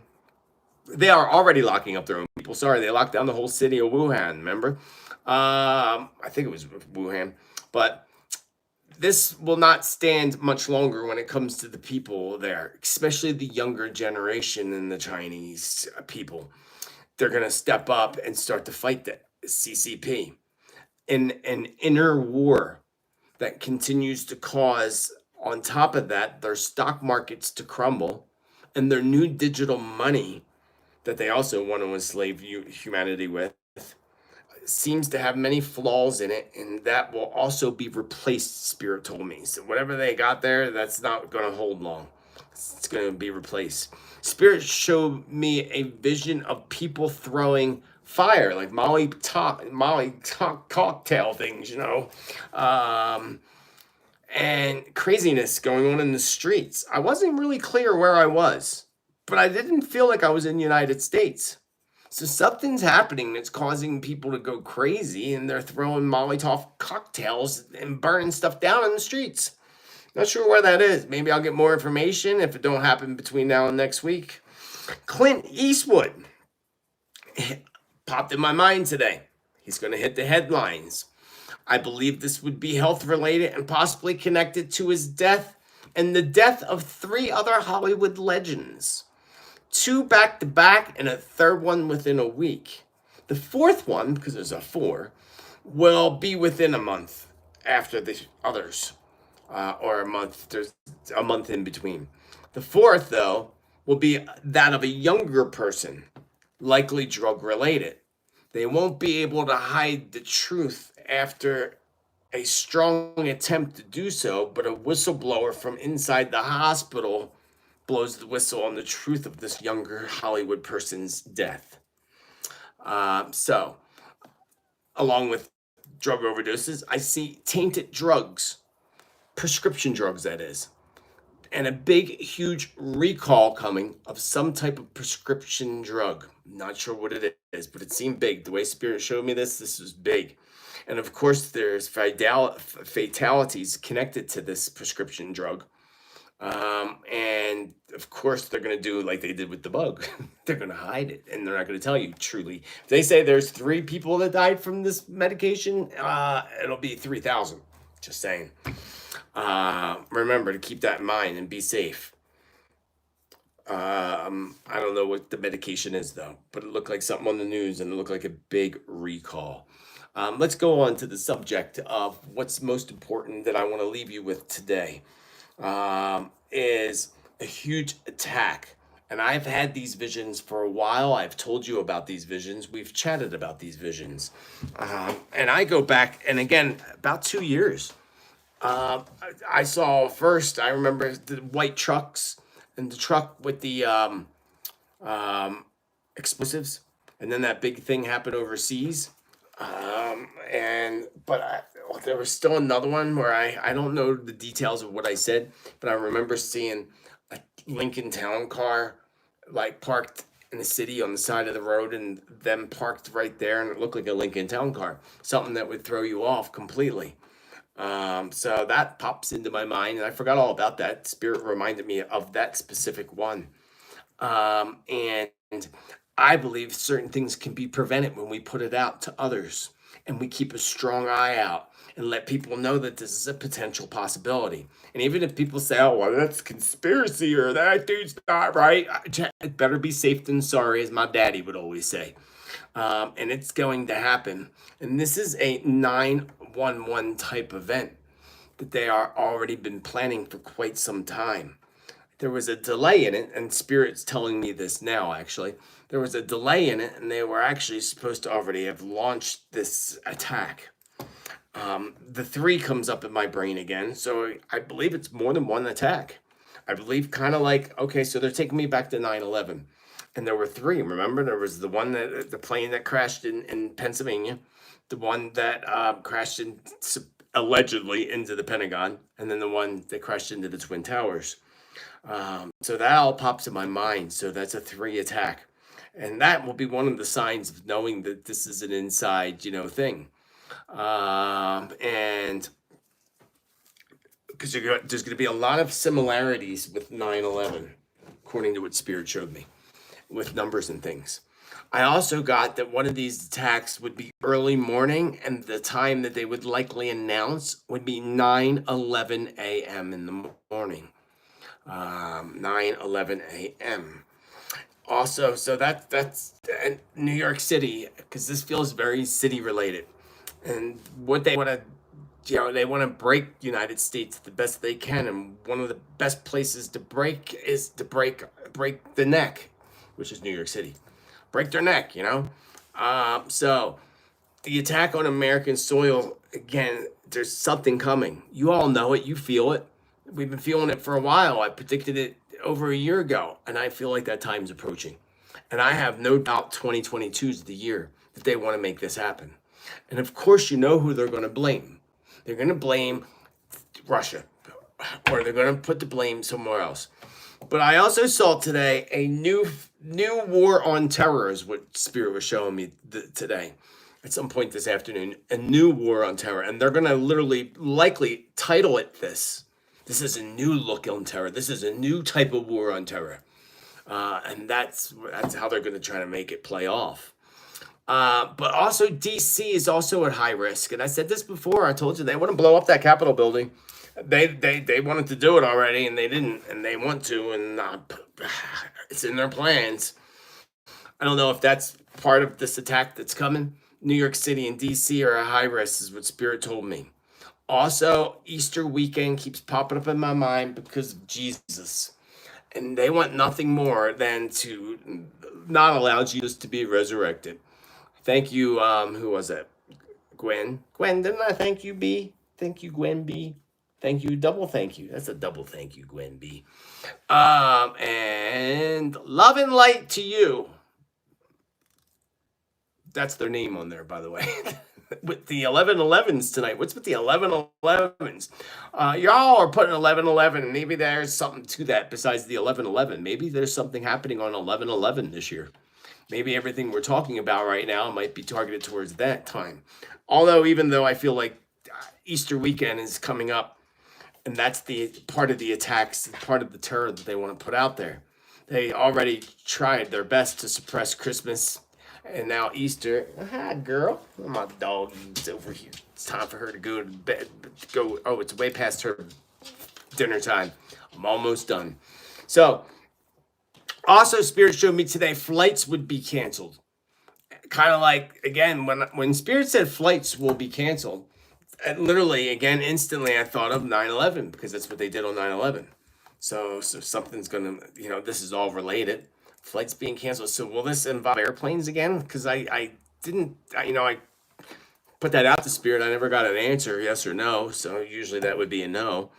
They are already locking up their own people. Sorry, they locked down the whole city of Wuhan, remember? I think it was Wuhan. But this will not stand much longer when it comes to the people there, especially the younger generation and the Chinese people. They're going to step up and start to fight the CCP in an inner war that continues to cause, on top of that, their stock markets to crumble, and their new digital money that they also want to enslave humanity with seems to have many flaws in it, and that will also be replaced, Spirit told me. So whatever they got there, that's not going to hold long. It's going to be replaced. Spirit showed me a vision of people throwing fire, like Molly cocktail things, and craziness going on in the streets. I wasn't really clear where I was, but I didn't feel like I was in the United States. So something's happening that's causing people to go crazy, and they're throwing Molotov cocktails and burning stuff down in the streets. Not sure where that is. Maybe I'll get more information if it don't happen between now and next week. Clint Eastwood popped in my mind today. He's going to hit the headlines. I believe this would be health related and possibly connected to his death and the death of 3 other Hollywood legends. 2 back to back and a third one within a week. The 4th one, because there's a 4, will be within a month after the others, or a month. There's a month in between. The 4th, though, will be that of a younger person, likely drug related. They won't be able to hide the truth after a strong attempt to do so, but a whistleblower from inside the hospital blows the whistle on the truth of this younger Hollywood person's death. So, along with drug overdoses, I see tainted drugs, prescription drugs, that is, and a big, huge recall coming of some type of prescription drug. Not sure what it is, but it seemed big. The way Spirit showed me this was big. And of course, there's fatalities connected to this prescription drug. And of course, they're going to do like they did with the bug. They're going to hide it, and they're not going to tell you truly. If they say there's 3 people that died from this medication, it'll be 3,000. Just saying. Remember to keep that in mind and be safe. I don't know what the medication is though, but it looked like something on the news and it looked like a big recall. Let's go on to the subject of what's most important that I want to leave you with today. Is a huge attack. And I've had these visions for a while. I've told you about these visions. We've chatted about these visions. And I go back, and again, about 2 years. I saw first, I remember the white trucks and the truck with the explosives. And then that big thing happened overseas. There was still another one where I don't know the details of what I said, but I remember seeing a Lincoln Town car like parked in the city on the side of the road and them parked right there, and it looked like a Lincoln Town car, something that would throw you off completely. So that pops into my mind, and I forgot all about that. Spirit reminded me of that specific one. And I believe certain things can be prevented when we put it out to others and we keep a strong eye out and let people know that this is a potential possibility. And even if people say, oh, well, that's conspiracy or that dude's not right, it better be safe than sorry, as my daddy would always say. And it's going to happen. And this is a 911 type event that they are already been planning for quite some time. There was a delay in it, and Spirit's telling me this now, actually. There was a delay in it, and they were actually supposed to already have launched this attack. The 3 comes up in my brain again, so I believe it's more than one attack. I believe kind of like, okay, so they're taking me back to 9/11. And there were 3, remember? There was the one that, the plane that crashed in Pennsylvania, the one that crashed allegedly into the Pentagon, and then the one that crashed into the Twin Towers. So that all pops in my mind. So that's a 3 attack. And that will be one of the signs of knowing that this is an inside, thing. And because there's going to be a lot of similarities with 9/11, according to what Spirit showed me, with numbers and things. I also got that one of these attacks would be early morning, and the time that they would likely announce would be 9:11 a.m. in the morning. 9:11 a.m. Also, so that's New York City, because this feels very city related, and what they want to, they want to break the United States the best they can, and one of the best places to break is to break the neck, which is New York City. Break their neck, So the attack on American soil, again, there's something coming. You all know it. You feel it. We've been feeling it for a while. I predicted it over a year ago, and I feel like that time's approaching. And I have no doubt 2022 is the year that they want to make this happen. And of course, you know who they're going to blame. They're going to blame Russia, or they're going to put the blame somewhere else. But I also saw today a new war on terror is what Spirit was showing me today. At some point this afternoon, a new war on terror. And they're going to literally likely title it this. This is a new look on terror. This is a new type of war on terror. And that's how they're going to try to make it play off. But also DC is also at high risk. And I said this before. I told you they want to blow up that Capitol building. They wanted to do it already, and they didn't, and they want to, and it's in their plans. I don't know if that's part of this attack that's coming. New York City and DC are at high risk, is what Spirit told me. Also, Easter weekend keeps popping up in my mind because of Jesus. And they want nothing more than to not allow Jesus to be resurrected. Thank you, who was it? Gwen, didn't I thank you, B? Thank you, Gwen B. Thank you, double thank you. That's a double thank you, Gwen B. And love and light to you. That's their name on there, by the way. With the 11-11s tonight. What's with the 11-11s? Y'all are putting 11-11. Maybe there's something to that besides the 11-11. Maybe there's something happening on 11-11 this year. Maybe everything we're talking about right now might be targeted towards that time. Although, even though I feel like Easter weekend is coming up, and that's the part of the attacks, part of the terror that they want to put out there. They already tried their best to suppress Christmas, and now Easter. Hi, girl. My dog is over here. It's time for her to go to bed. Oh, it's way past her dinner time. I'm almost done. So, also, Spirit showed me today flights would be canceled. Kind of like, again, when Spirit said flights will be canceled, literally, again, instantly I thought of 9/11 because that's what they did on 9/11. So something's going to, this is all related. Flights being canceled. So will this involve airplanes again? Because I put that out to Spirit. I never got an answer, yes or no. So usually that would be a no.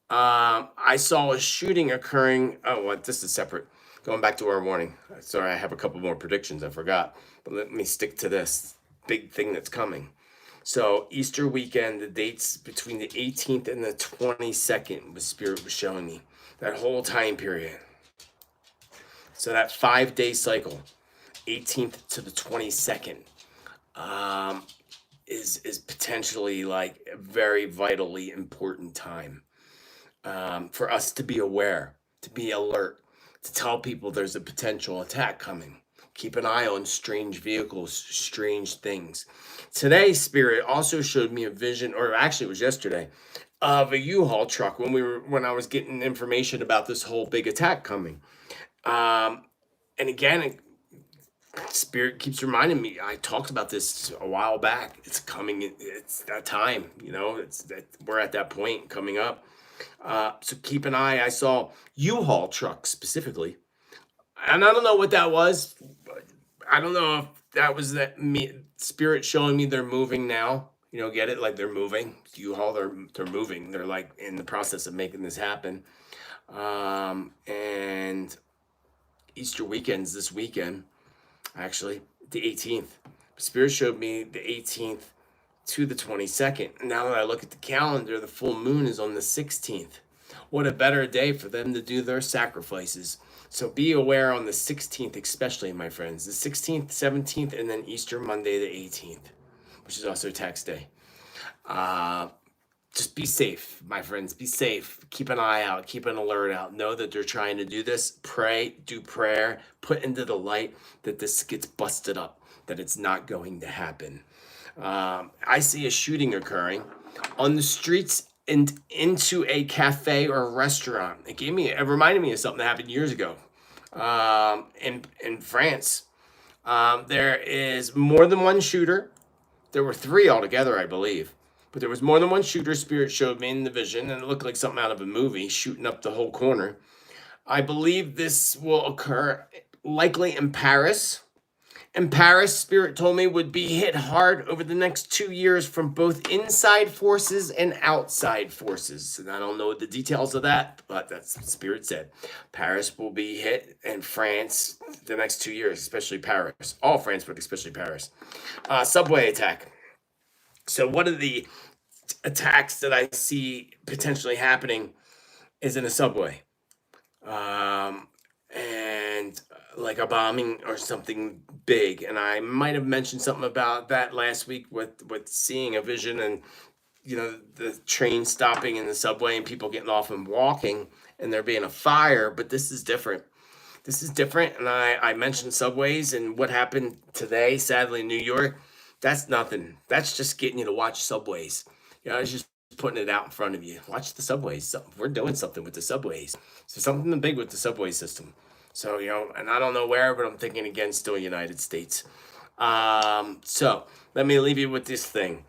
I saw a shooting occurring. Oh, what? This is separate. Going back to our warning. Sorry, I have a couple more predictions. I forgot. But let me stick to this big thing that's coming. So Easter weekend, the dates between the 18th and the 22nd, Spirit was showing me. That whole time period. So that 5-day cycle, 18th to the 22nd, is potentially like a very vitally important time for us to be aware, to be alert, to tell people there's a potential attack coming. Keep an eye on strange vehicles, strange things. Today, Spirit also showed me a vision, or actually it was yesterday, of a U-Haul truck when I was getting information about this whole big attack coming. And again, Spirit keeps reminding me. I talked about this a while back. It's coming. It's that time. We're at that point coming up. So keep an eye. I saw U-Haul trucks specifically, and I don't know what that was. I don't know if that was Spirit showing me they're moving now. Get it? Like they're moving. U-Haul, they're moving. They're like in the process of making this happen. And Easter weekend's this weekend, actually, the 18th. Spirit showed me the 18th to the 22nd. Now that I look at the calendar, the full moon is on the 16th. What a better day for them to do their sacrifices. So be aware on the 16th, especially, my friends. The 16th, 17th, and then Easter Monday, the 18th, which is also tax day. Just be safe, my friends. Be safe. Keep an eye out. Keep an alert out. Know that they're trying to do this. Pray. Do prayer. Put into the light that this gets busted up, that it's not going to happen. I see a shooting occurring on the streets and into a cafe or a restaurant. It reminded me of something that happened years ago in France. There is more than one shooter. There were 3 altogether, I believe. But there was more than one shooter. Spirit showed me in the vision, and it looked like something out of a movie, shooting up the whole corner. I believe this will occur likely in Paris. And Paris, Spirit told me, would be hit hard over the next 2 years from both inside forces and outside forces. And I don't know the details of that, but that's what Spirit said. Paris will be hit, and France the next 2 years, especially Paris. All France, but especially Paris. Subway attack. So one of the attacks that I see potentially happening is in a subway. And like a bombing or something big. And I might have mentioned something about that last week with seeing a vision and the train stopping in the subway and people getting off and walking and there being a fire, but this is different. This is different, and I mentioned subways and what happened today, sadly, in New York. That's nothing. That's just getting you to watch subways. It's just putting it out in front of you. Watch the subways. We're doing something with the subways. So something big with the subway system. So, and I don't know where, but I'm thinking again, still United States. So let me leave you with this thing.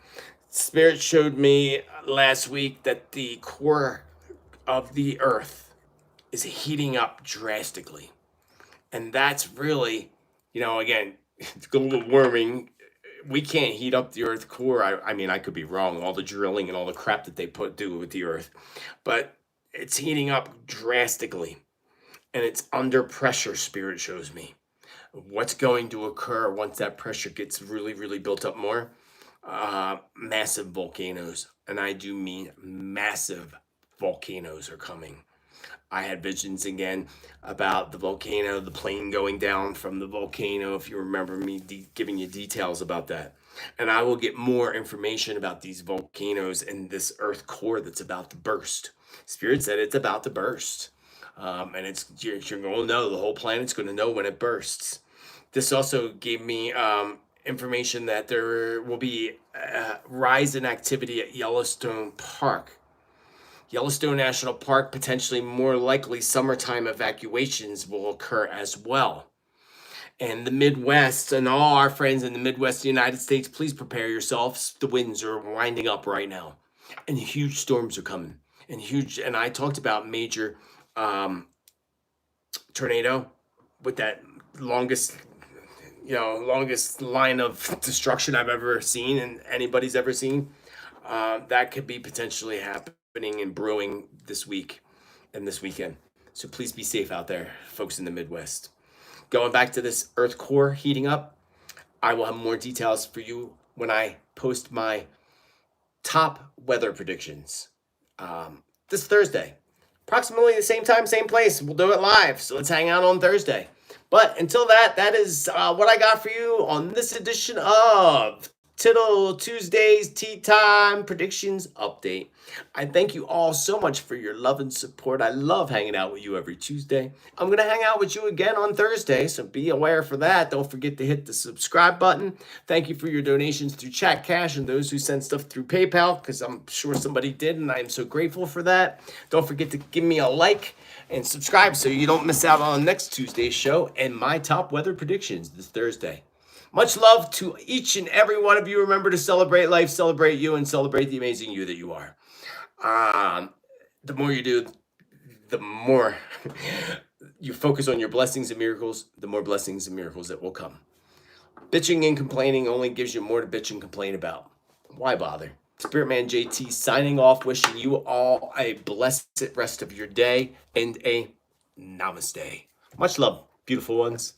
Spirit showed me last week that the core of the earth is heating up drastically. And that's really, again, global warming. We can't heat up the earth core. I mean, I could be wrong, all the drilling and all the crap that they do with the earth, but it's heating up drastically and it's under pressure, Spirit shows me. What's going to occur once that pressure gets really, really built up more? Massive volcanoes. And I do mean massive volcanoes are coming. I had visions again about the volcano, the plane going down from the volcano, if you remember me giving you details about that. And I will get more information about these volcanoes and this earth core that's about to burst. Spirit said it's about to burst. And you're going to know, the whole planet's going to know when it bursts. This also gave me information that there will be a rise in activity at Yellowstone Park. Yellowstone National Park, potentially more likely summertime evacuations will occur as well. And the Midwest and all our friends in the Midwest of the United States, please prepare yourselves. The winds are winding up right now and huge storms are coming and I talked about major tornado with that longest line of destruction I've ever seen and anybody's ever seen. That could be potentially happening and brewing this week and this weekend. So please be safe out there, folks in the Midwest. Going back to this earth core heating up, I will have more details for you when I post my top weather predictions this Thursday. Approximately the same time, same place. We'll do it live. So let's hang out on Thursday. But until that is what I got for you on this edition of Tittel Tuesday's Tea Time Predictions Update. I thank you all so much for your love and support. I love hanging out with you every Tuesday. I'm going to hang out with you again on Thursday, so be aware for that. Don't forget to hit the subscribe button. Thank you for your donations through Chat Cash and those who send stuff through PayPal, because I'm sure somebody did, and I am so grateful for that. Don't forget to give me a like and subscribe so you don't miss out on next Tuesday's show and my top weather predictions this Thursday. Much love to each and every one of you. Remember to celebrate life, celebrate you, and celebrate the amazing you that you are. The more you do, the more you focus on your blessings and miracles, the more blessings and miracles that will come. Bitching and complaining only gives you more to bitch and complain about. Why bother? Spiritman J.T. signing off, wishing you all a blessed rest of your day and a namaste. Much love, beautiful ones.